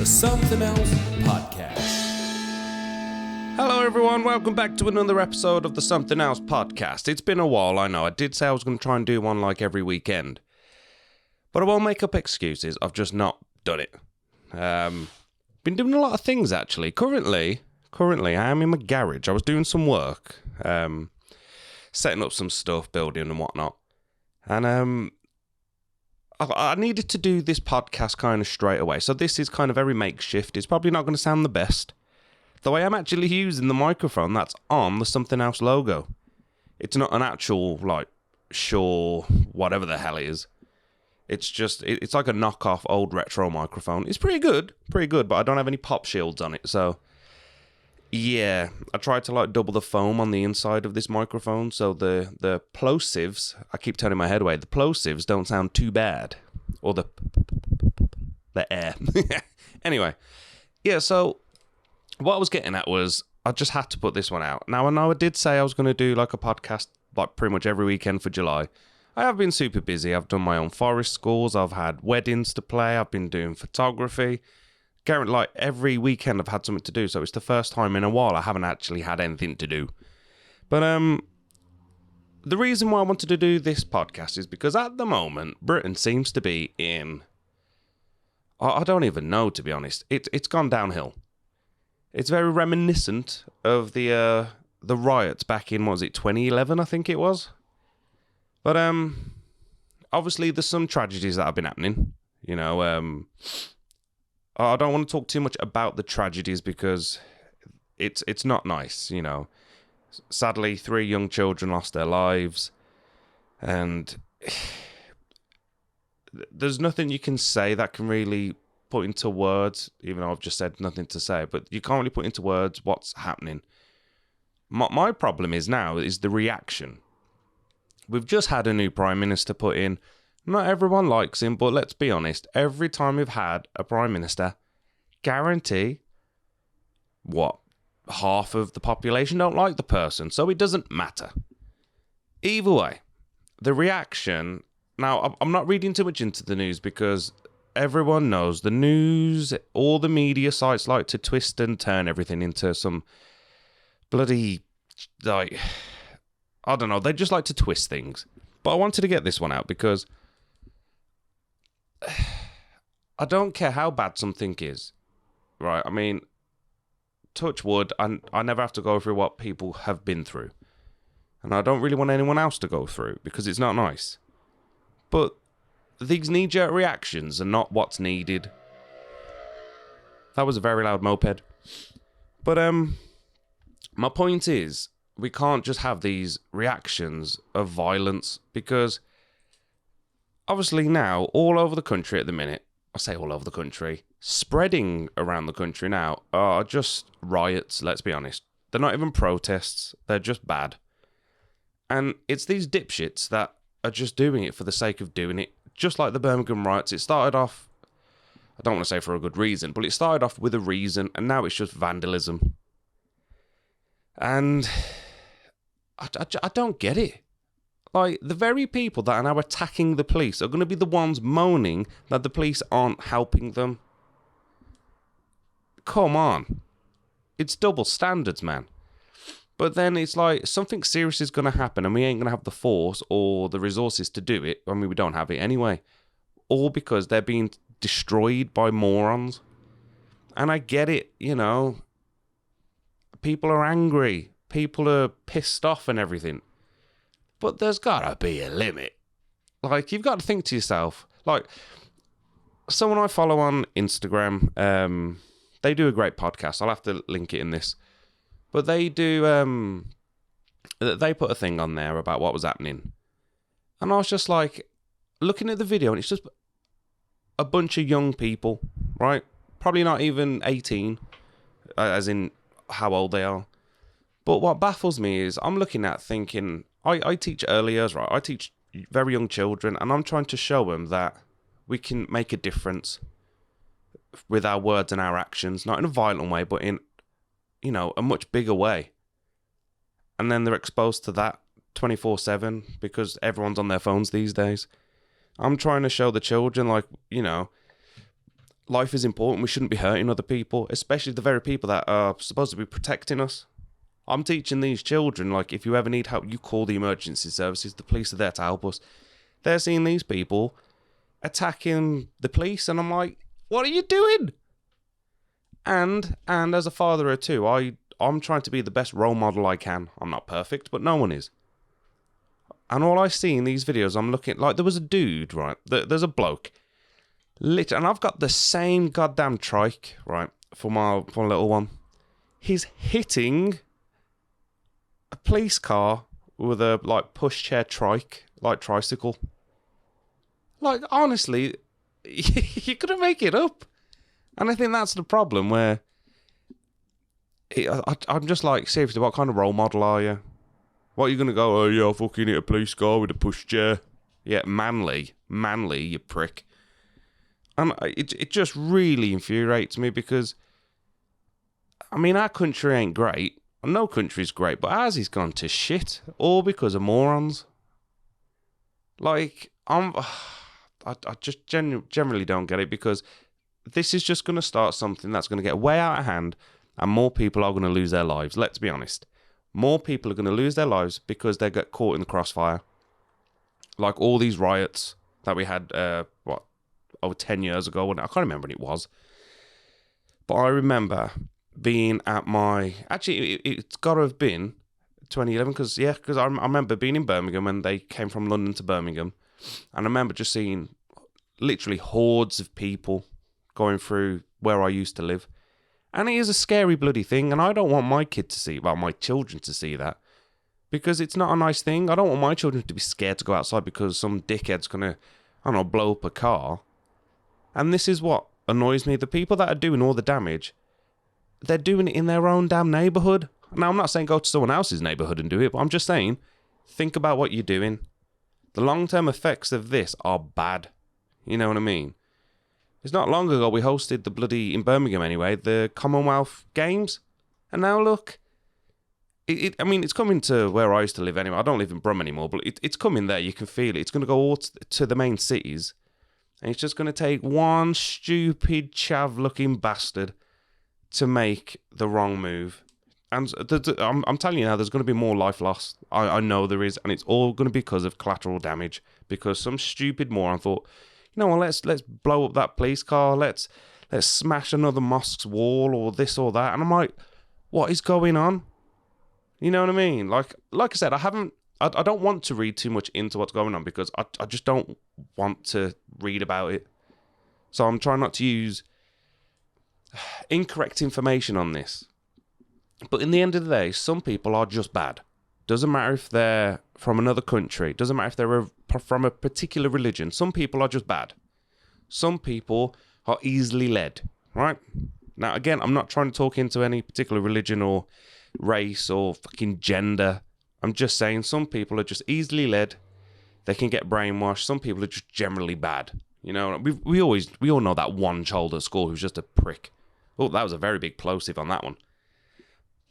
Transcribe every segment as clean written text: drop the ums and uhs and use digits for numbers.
Something Else Podcast. Hello everyone, welcome back to another episode of the Something Else Podcast. It's been a while, I know. I did say I was going to try and do one like every weekend. But I won't make up excuses, I've just not done it. Been doing a lot of things actually. Currently, I am in my garage. I was doing some work. Setting up some stuff, building and whatnot. And I needed to do this podcast kind of straight away. So this is kind of very makeshift. It's probably not going to sound the best. Though I am actually using the microphone that's on the Something Else logo. It's not an actual, Shure, whatever the hell it is. It's just, it's like a knockoff old retro microphone. It's pretty good, but I don't have any pop shields on it. So, yeah, I tried to double the foam on the inside of this microphone. So the plosives, I keep turning my head away, the plosives don't sound too bad. Or the air. Anyway, yeah, so what I was getting at was I just had to put this one out. Now, I know I did say I was going to do a podcast pretty much every weekend for July. I have been super busy. I've done my own forest schools. I've had weddings to play. I've been doing photography. Every weekend I've had something to do. So it's the first time in a while I haven't actually had anything to do. But the reason why I wanted to do this podcast is because at the moment, Britain seems to be in... I don't even know, to be honest. It's gone downhill. It's very reminiscent of the riots back in, 2011, I think it was? But obviously there's some tragedies that have been happening. I don't want to talk too much about the tragedies because it's not nice, Sadly, 3 young children lost their lives, and there's nothing you can say that can really put into words, even though I've just said nothing to say, but you can't really put into words what's happening. My problem is the reaction. We've just had a new Prime Minister put in. Not everyone likes him, but let's be honest, every time we've had a Prime Minister, guarantee, half of the population don't like the person, so it doesn't matter. Either way, the reaction... Now, I'm not reading too much into the news because everyone knows the news, all the media sites like to twist and turn everything into some bloody, I don't know, they just like to twist things. But I wanted to get this one out because I don't care how bad something is, right? I mean, touch wood, I never have to go through what people have been through. And I don't really want anyone else to go through because it's not nice. But these knee-jerk reactions are not what's needed. That was a very loud moped. But my point is, we can't just have these reactions of violence because obviously now, all over the country at the minute, I say all over the country, spreading around the country now are just riots, let's be honest. They're not even protests, they're just bad. And it's these dipshits that are just doing it for the sake of doing it. Just like the Birmingham riots, it started off, I don't want to say for a good reason, but it started off with a reason, and now it's just vandalism. And I don't get it. The very people that are now attacking the police are going to be the ones moaning that the police aren't helping them. Come on. It's double standards, man. But then it's something serious is going to happen and we ain't going to have the force or the resources to do it. I mean, we don't have it anyway. All because they're being destroyed by morons. And I get it, People are angry. People are pissed off and everything. But there's got to be a limit. You've got to think to yourself. Someone I follow on Instagram, they do a great podcast. I'll have to link it in this. But they do, they put a thing on there about what was happening. And I was just looking at the video, and it's just a bunch of young people, right? Probably not even 18, as in how old they are. But what baffles me is I'm looking at thinking, I teach early years, right? I teach very young children, and I'm trying to show them that we can make a difference with our words and our actions, not in a violent way, but in a much bigger way. And then they're exposed to that 24/7 because everyone's on their phones these days. I'm trying to show the children, life is important. We shouldn't be hurting other people, especially the very people that are supposed to be protecting us. I'm teaching these children, like, if you ever need help, you call the emergency services. The police are there to help us. They're seeing these people attacking the police, and I'm like, what are you doing? And as a father of two, I'm trying to be the best role model I can. I'm not perfect, but no one is. And all I see in these videos, I'm looking, like, there was a dude, right? There's a bloke. And I've got the same goddamn trike, right, for my little one. He's hitting a police car with a, like, pushchair trike, like, tricycle. Like, honestly, you couldn't make it up. And I think that's the problem, where I'm just like, seriously, what kind of role model are you? What are you going to go, oh, yeah, I'll fucking hit a police car with a pushchair? Yeah, manly, you prick. And it just really infuriates me because, I mean, our country ain't great. No country's great, but ours has gone to shit, all because of morons. Like, I just generally don't get it, because this is just going to start something that's going to get way out of hand, and more people are going to lose their lives. Let's be honest. More people are going to lose their lives because they get caught in the crossfire. Like all these riots that we had, over 10 years ago. I can't remember when it was. But I remember being at actually, it's got to have been 2011, because I remember being in Birmingham when they came from London to Birmingham. And I remember just seeing literally hordes of people going through where I used to live. And it is a scary bloody thing, and I don't want my children to see that, because it's not a nice thing. I don't want my children to be scared to go outside because some dickhead's going to, I don't know, blow up a car. And this is what annoys me. The people that are doing all the damage, they're doing it in their own damn neighbourhood. Now, I'm not saying go to someone else's neighbourhood and do it, but I'm just saying, think about what you're doing. The long-term effects of this are bad. You know what I mean? It's not long ago we hosted in Birmingham anyway, the Commonwealth Games. And now look, I mean, it's coming to where I used to live anyway. I don't live in Brum anymore, but it's coming there. You can feel it. It's going to go all to the main cities. And it's just going to take one stupid, chav-looking bastard to make the wrong move. And I'm telling you now, there's going to be more life lost. I know there is, and it's all going to be because of collateral damage. Because some stupid moron thought, you know what, let's blow up that police car. Let's smash another mosque's wall or this or that. And I'm like, what is going on? You know what I mean? Like I said, I don't want to read too much into what's going on, because I just don't want to read about it. So I'm trying not to use incorrect information on this. But in the end of the day, some people are just bad. Doesn't matter if they're from another country. Doesn't matter if they're from a particular religion. Some people are just bad. Some people are easily led, right? Now, again, I'm not trying to talk into any particular religion or race or fucking gender. I'm just saying some people are just easily led. They can get brainwashed. Some people are just generally bad. You know, we all know that one child at school who's just a prick. Oh, that was a very big plosive on that one.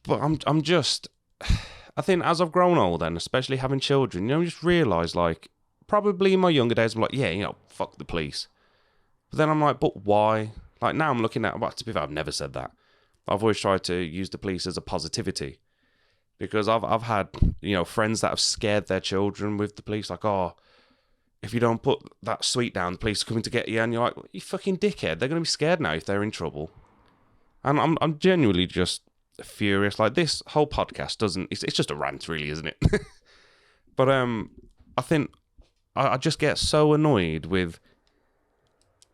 But I'm just, I think as I've grown older, and especially having children, you know, I just realise, like, probably in my younger days, I'm like, yeah, you know, fuck the police. But then I'm like, but why? Like, now I'm looking at, well, to be fair, I've never said that. I've always tried to use the police as a positivity. Because I've had, you know, friends that have scared their children with the police, like, oh, if you don't put that sweet down, the police are coming to get you. And you're like, you fucking dickhead. They're going to be scared now if they're in trouble. And I'm genuinely just furious. Like, this whole podcast it's just a rant, really, isn't it? But I think I just get so annoyed with,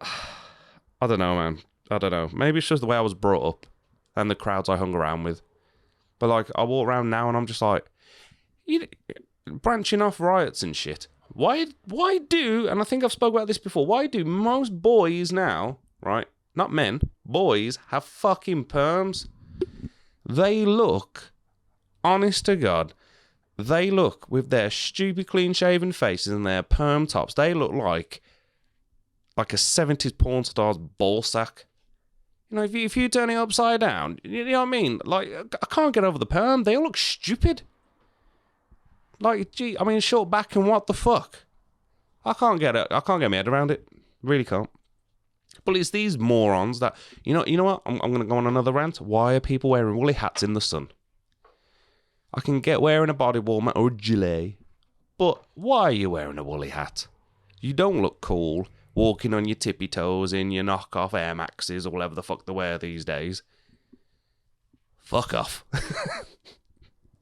I don't know, man. I don't know. Maybe it's just the way I was brought up and the crowds I hung around with. But, like, I walk around now and I'm just like, branching off riots and shit. Why do, and I think I've spoke about this before, why do most boys now, right, not men, boys, have fucking perms? They look, honest to God, they look, with their stupid clean-shaven faces and their perm tops, they look like a 70s porn star's ball sack. You know, if you turn it upside down, you know what I mean? Like, I can't get over the perm. They all look stupid. Like, gee, I mean, short back and what the fuck? I can't get my head around it. Really can't. But it's these morons that, you know what? I'm going to go on another rant. Why are people wearing woolly hats in the sun? I can get wearing a body warmer or a gilet, but why are you wearing a woolly hat? You don't look cool walking on your tippy toes in your knockoff Air Maxes or whatever the fuck they wear these days. Fuck off.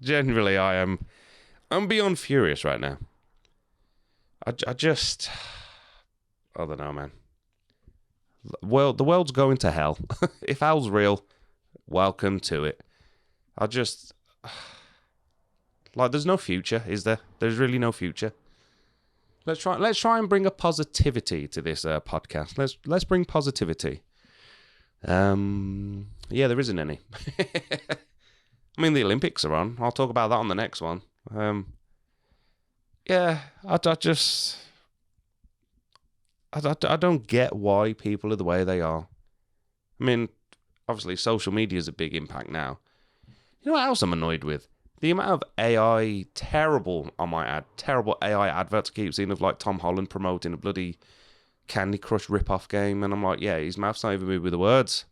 Generally, I'm beyond furious right now. I don't know, man. Well, the world's going to hell. If hell's real, welcome to it. There's no future, is there? There's really no future. Let's try and bring a positivity to this podcast. Let's bring positivity. Yeah, there isn't any. I mean, the Olympics are on. I'll talk about that on the next one. Yeah, I don't get why people are the way they are. I mean, obviously, social media is a big impact now. You know what else I'm annoyed with? The amount of AI, terrible AI adverts I keep seeing of like Tom Holland promoting a bloody Candy Crush rip-off game, and I'm like, yeah, his mouth's not even moving with the words.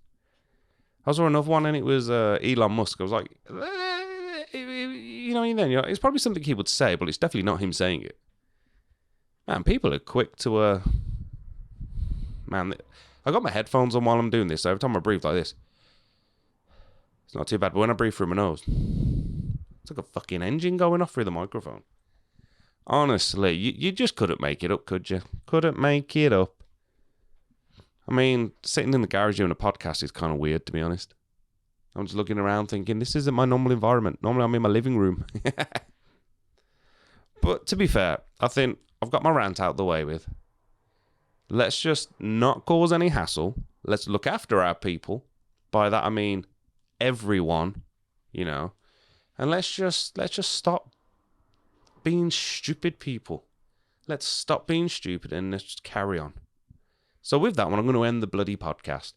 I saw another one, and it was Elon Musk. I was like, it's probably something he would say, but it's definitely not him saying it. Man, people are quick to man, I got my headphones on while I'm doing this, so every time I breathe like this, it's not too bad, but when I breathe through my nose, it's like a fucking engine going off through the microphone. Honestly, you just couldn't make it up, could you? Couldn't make it up. I mean, sitting in the garage doing a podcast is kind of weird, to be honest. I'm just looking around thinking, this isn't my normal environment. Normally I'm in my living room. But to be fair, I think I've got my rant out the way with. Let's just not cause any hassle. Let's look after our people. By that I mean everyone, And let's just stop being stupid people. Let's stop being stupid and let's just carry on. So with that one, I'm going to end the bloody podcast.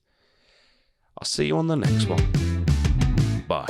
I'll see you on the next one. Bye.